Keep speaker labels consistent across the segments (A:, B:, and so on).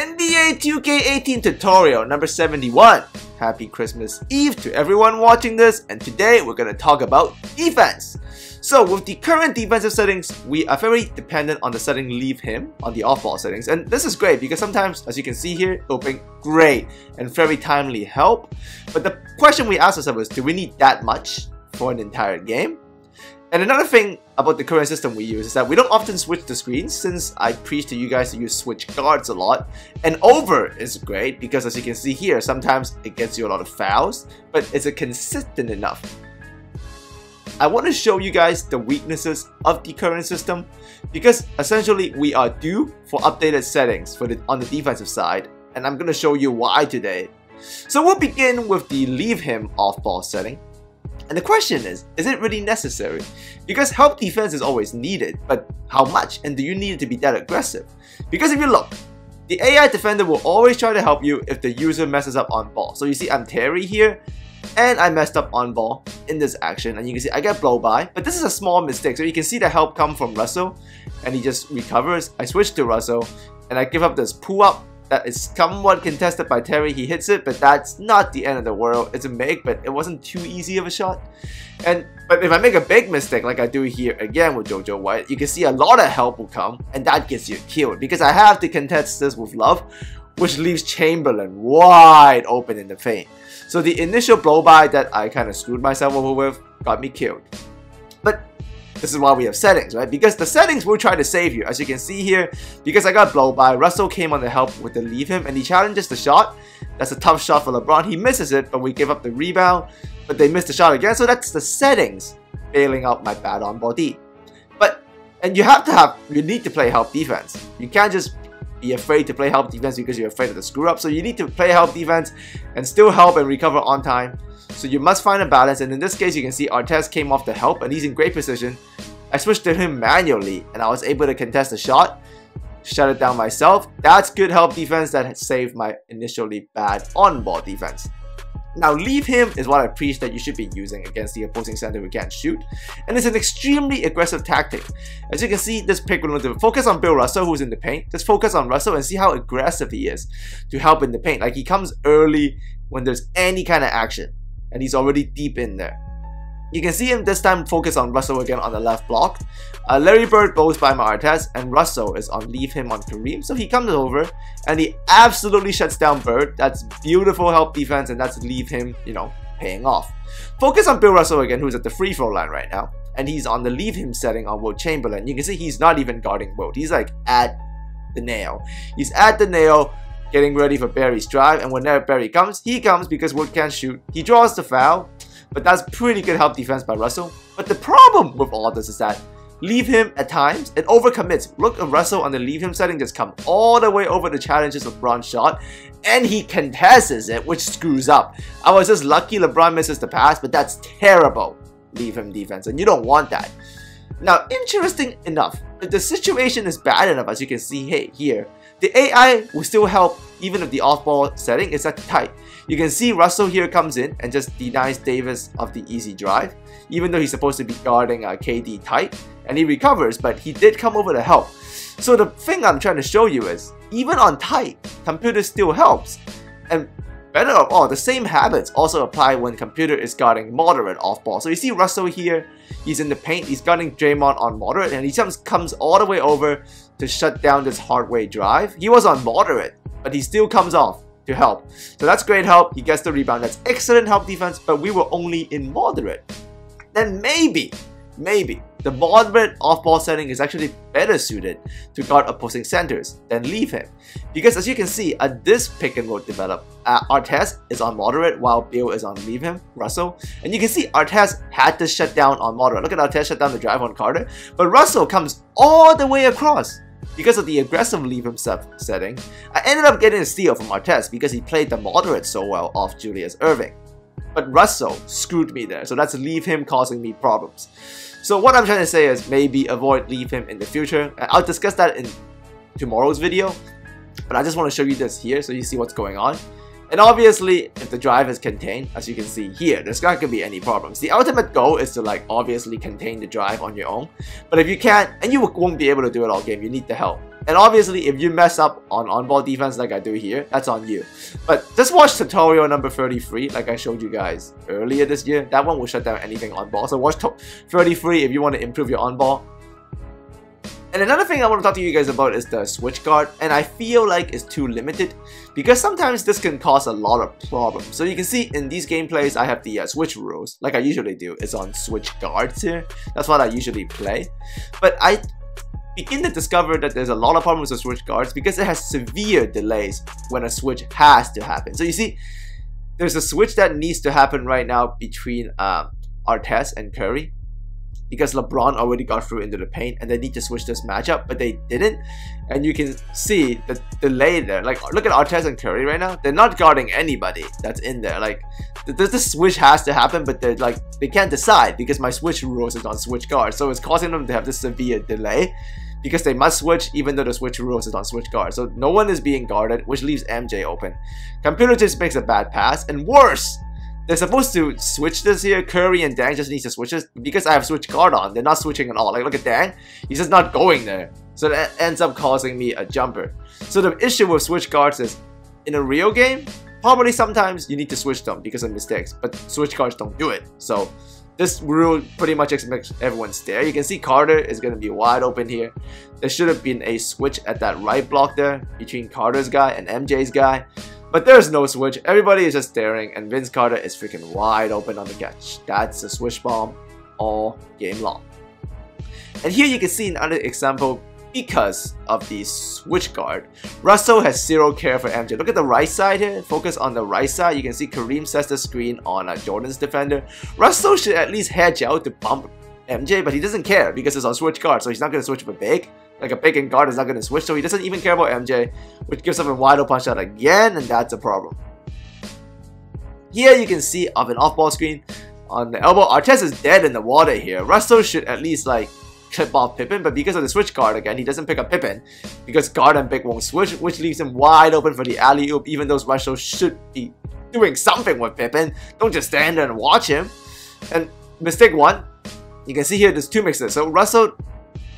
A: NBA 2K18 tutorial number 71. Happy Christmas Eve to everyone watching this, and today we're going to talk about defense. So with the current defensive settings, we are very dependent on the setting leave him on the off-ball settings, and this is great because sometimes, as you can see here, it'll bring great and very timely help. But the question we ask ourselves is, do we need that much for an entire game? And another thing about the current system we use is that we don't often switch the screens, since I preach to you guys to use switch guards a lot. And over is great because, as you can see here, sometimes it gets you a lot of fouls, but it's consistent enough. I want to show you guys the weaknesses of the current system because essentially we are due for updated settings on the defensive side, and I'm going to show you why today. So we'll begin with the leave him off-ball setting. And the question is it really necessary? Because help defense is always needed, but how much, and do you need it to be that aggressive? Because if you look, the AI defender will always try to help you if the user messes up on ball. So you see I'm Terry here, and I messed up on ball in this action, and you can see I get blow by, but this is a small mistake. So you can see the help come from Russell, and he just recovers. I switch to Russell, and I give up this pull up. That is somewhat contested by Terry. He hits it, but that's not the end of the world. It's a make, but it wasn't too easy of a shot. But if I make a big mistake like I do here again with Jojo White, you can see a lot of help will come, and that gets you killed because I have to contest this with love, which leaves Chamberlain wide open in the paint. So the initial blow by that I kind of screwed myself over with got me killed. But this is why we have settings, right? Because the settings will try to save you. As you can see here, because I got blow by, Russell came on the help with the leave him, and he challenges the shot. That's a tough shot for LeBron. He misses it, but we give up the rebound, but they missed the shot again. So that's the settings bailing out my bad on ball D. And you need to play help defense. You can't just be afraid to play help defense because you're afraid of the screw up. So you need to play help defense and still help and recover on time. So you must find a balance, and in this case you can see Artest came off the help and he's in great position. I switched to him manually and I was able to contest the shot, shut it down myself. That's good help defense that saved my initially bad on-ball defense. Now leave him is what I preach that you should be using against the opposing center who can't shoot, and it's an extremely aggressive tactic. As you can see, this pick will focus on Bill Russell, who's in the paint. Just focus on Russell and see how aggressive he is to help in the paint. Like, he comes early when there's any kind of action, and he's already deep in there. You can see him this time focus on Russell again on the left block. Larry Bird goes by my Artest, and Russell is on leave him on Kareem. So he comes over and he absolutely shuts down Bird. That's beautiful help defense, and that's leave him, paying off. Focus on Bill Russell again, who's at the free throw line right now, and he's on the leave him setting on Wilt Chamberlain. You can see he's not even guarding Wilt. He's like at the nail. He's at the nail, getting ready for Barry's drive, and whenever Barry comes, he comes because Wilt can't shoot. He draws the foul. But that's pretty good help defense by Russell. But the problem with all this is that leave him at times, it overcommits. Look at Russell on the leave him setting, just come all the way over the challenges of LeBron's shot, and he contests it, which screws up. I was just lucky LeBron misses the pass, but that's terrible leave him defense, and you don't want that. Now, interesting enough, if the situation is bad enough, as you can see here, the AI will still help even if the off-ball setting is at tight. You can see Russell here comes in and just denies Davis of the easy drive, even though he's supposed to be guarding KD tight, and he recovers, but he did come over to help. So the thing I'm trying to show you is, even on tight, computer still helps. And better of all, the same habits also apply when computer is guarding moderate off-ball. So you see Russell here, he's in the paint, he's guarding Draymond on moderate, and he just comes all the way over to shut down this hard way drive. He was on moderate, but he still comes off to help. So that's great help. He gets the rebound. That's excellent help defense, but we were only in moderate. Then maybe the moderate off-ball setting is actually better suited to guard opposing centers than leave him. Because as you can see, this pick and roll develop, Artest is on moderate while Bill is on leave him, Russell. And you can see Artest had to shut down on moderate. Look at Artest shut down the drive on Carter. But Russell comes all the way across. Because of the aggressive leave him setting, I ended up getting a steal from Artest because he played the moderate so well off Julius Erving. But Russell screwed me there, so that's leave him causing me problems. So what I'm trying to say is maybe avoid leave him in the future. I'll discuss that in tomorrow's video, but I just want to show you this here so you see what's going on. And obviously, if the drive is contained, as you can see here, there's not going to be any problems. The ultimate goal is to obviously contain the drive on your own. But if you can't, and you won't be able to do it all game, you need the help. And obviously, if you mess up on ball defense like I do here, that's on you. But just watch tutorial number 33, like I showed you guys earlier this year. That one will shut down anything on ball. So watch 33 if you want to improve your on ball. And another thing I want to talk to you guys about is the switch guard, and I feel like it's too limited because sometimes this can cause a lot of problems. So you can see in these gameplays I have the switch rules, like I usually do. It's on switch guards here. That's what I usually play. But I begin to discover that there's a lot of problems with switch guards because it has severe delays when a switch has to happen. So you see, there's a switch that needs to happen right now between Artest and Curry, because LeBron already got through into the paint and they need to switch this matchup, but they didn't. And you can see the delay there. Like, look at Artest and Curry right now. They're not guarding anybody that's in there. Like, this switch has to happen, but they're like, they can't decide because my switch rules is on switch guard. So it's causing them to have this severe delay because they must switch even though the switch rules is on switch guard. So no one is being guarded, which leaves MJ open. Computer just makes a bad pass, and worse, they're supposed to switch this here. Curry and Dang just needs to switch this because I have switch guard on. They're not switching at all. Like, look at Dang. He's just not going there. So that ends up causing me a jumper. So the issue with switch guards is, in a real game, probably sometimes you need to switch them because of mistakes. But switch guards don't do it. So this rule pretty much makes everyone stare. You can see Carter is going to be wide open here. There should have been a switch at that right block there between Carter's guy and MJ's guy. But there's no switch. Everybody is just staring, and Vince Carter is freaking wide open on the catch. That's a switch bomb all game long. And here you can see another example because of the switch guard. Russell has zero care for MJ. Look at the right side here. Focus on the right side. You can see Kareem sets the screen on Jordan's defender. Russell should at least hedge out to bump MJ, but he doesn't care because it's on switch guard, so he's not going to switch with a big. Like, a big and guard is not going to switch, so he doesn't even care about MJ, which gives him a wide open shot again, and that's a problem. Here you can see of an off-ball screen on the elbow. Artest is dead in the water here. Russell should at least like clip off Pippen, but because of the switch guard again, he doesn't pick up Pippen because guard and big won't switch, which leaves him wide open for the alley-oop, even though Russell should be doing something with Pippen. Don't just stand there and watch him. And mistake one, you can see here there's two mixes. So Russell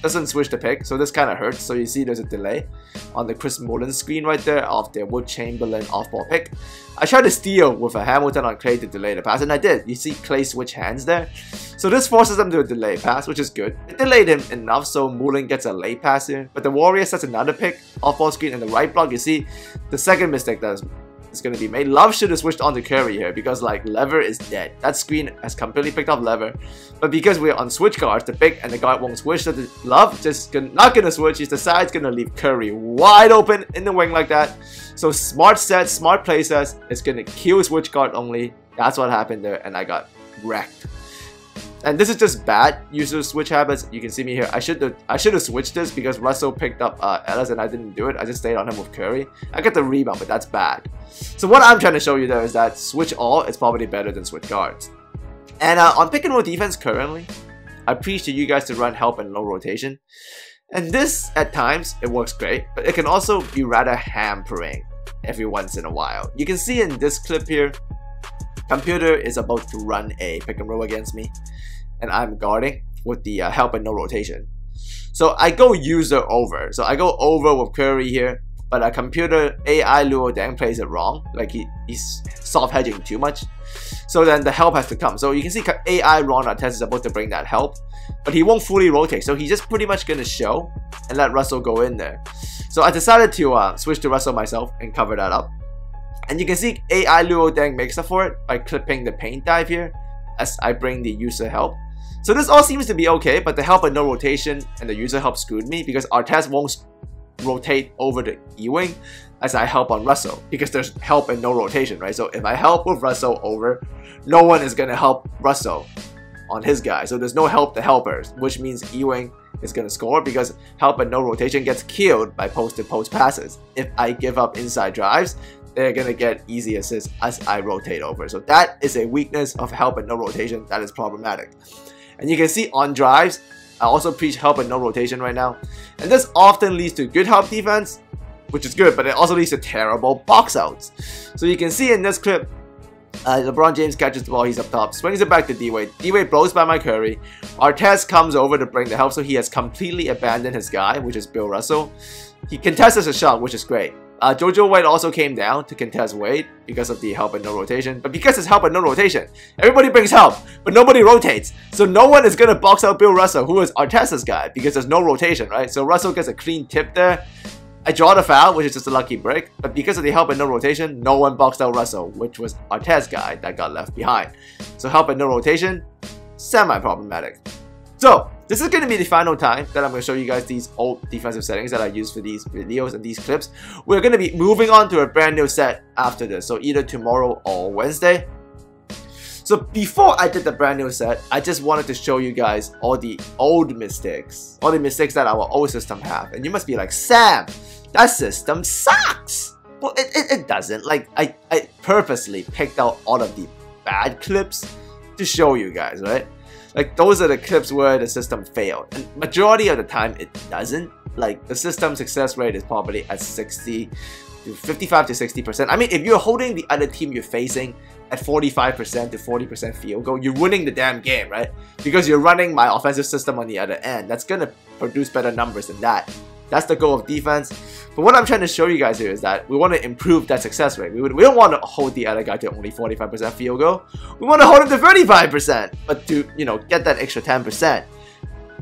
A: doesn't switch the pick, so this kind of hurts. So you see there's a delay on the Chris Mullin screen right there of the Wood Chamberlain off-ball pick. I tried to steal with a Hamilton on Clay to delay the pass, and I did. You see Clay switch hands there. So this forces them to a delay pass, which is good. It delayed him enough so Mullin gets a late pass here. But the Warriors sets another pick off-ball screen in the right block. You see the second mistake that is going to be made. Love should have switched on to Curry here because like Lever is dead. That screen has completely picked off Lever, but because we're on switch guards, the big and the guard won't switch, so the Love just not gonna switch. He decides gonna leave Curry wide open in the wing like that. So smart set, smart play sets is gonna kill switch guard only. That's what happened there, and I got wrecked. And this is just bad user switch habits. You can see me here. I should have switched this because Russell picked up Ellis and I didn't do it. I just stayed on him with Curry. I got the rebound, but that's bad. So what I'm trying to show you there is that switch all is probably better than switch guards. And on pick and roll defense currently, I preach to you guys to run help and low rotation. And this, at times, it works great, but it can also be rather hampering every once in a while. You can see in this clip here, Computer is about to run a pick and roll against me, and I'm guarding with the help and no rotation. So I go user over. So I go over with Curry here, but a Computer AI Luo Deng plays it wrong. Like he's soft hedging too much. So then the help has to come. So you can see AI Ron Artest is about to bring that help, but he won't fully rotate. So he's just pretty much gonna show and let Russell go in there. So I decided to switch to Russell myself and cover that up. And you can see AI Luo Deng makes up for it by clipping the paint dive here as I bring the user help. So this all seems to be okay, but the help and no rotation and the user help screwed me because Artest won't rotate over the E-wing as I help on Russell because there's help and no rotation, right? So if I help with Russell over, no one is going to help Russell on his guy. So there's no help to helpers, which means E-wing is going to score because help and no rotation gets killed by post-to-post passes. If I give up inside drives, they're going to get easy assists as I rotate over. So that is a weakness of help and no rotation that is problematic. And you can see on drives, I also preach help and no rotation right now. And this often leads to good help defense, which is good, but it also leads to terrible box outs. So you can see in this clip, LeBron James catches the ball, he's up top, swings it back to D-Wade. D-Wade blows by my Curry. Artest comes over to bring the help, so he has completely abandoned his guy, which is Bill Russell. He contests a shot, which is great. Jojo White also came down to contest Wade because of the help and no rotation. But because it's help and no rotation, everybody brings help, but nobody rotates. So no one is going to box out Bill Russell, who is Artesta's guy, because there's no rotation, right? So Russell gets a clean tip there. I draw the foul, which is just a lucky break. But because of the help and no rotation, no one boxed out Russell, which was Artesta's guy that got left behind. So help and no rotation, semi-problematic. So this is going to be the final time that I'm going to show you guys these old defensive settings that I use for these videos and these clips. We're going to be moving on to a brand new set after this, so either tomorrow or Wednesday. So before I did the brand new set, I just wanted to show you guys all the old mistakes, all the mistakes that our old system have. And you must be like, Sam, that system sucks. Well, it doesn't. Like, I purposely picked out all of the bad clips to show you guys, right? Like, those are the clips where the system failed. And majority of the time, it doesn't. Like, the system success rate is probably at 60 to 55 to 60%. I mean, if you're holding the other team you're facing at 45% to 40% field goal, you're winning the damn game, right? Because you're running my offensive system on the other end. That's gonna produce better numbers than that. That's the goal of defense. But what I'm trying to show you guys here is that we want to improve that success rate. We don't want to hold the other guy to only 45% field goal. We want to hold him to 35%. But to, you know, get that extra 10%,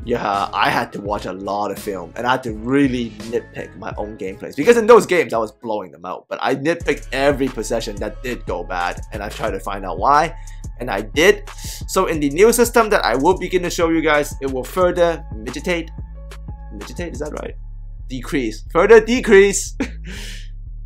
A: yeah, I had to watch a lot of film. And I had to really nitpick my own gameplays. Because in those games, I was blowing them out. But I nitpicked every possession that did go bad. And I tried to find out why. And I did. So in the new system that I will begin to show you guys, it will further mitigate. Mitigate, is that right? Further decrease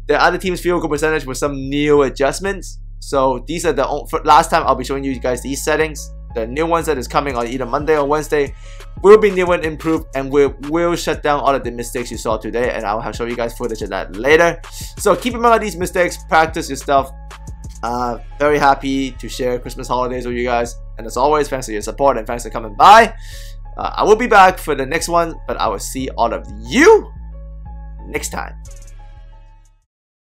A: the other team's field goal percentage with some new adjustments. So these are the last time I'll be showing you guys these settings. The new ones that is coming on either Monday or Wednesday will be new and improved, and will shut down all of the mistakes you saw today, and I'll show you guys footage of that later. So keep in mind these mistakes, practice your stuff. Very happy to share Christmas holidays with you guys, and as always, thanks for your support and thanks for coming by. I will be back for the next one, but I will see all of you next time.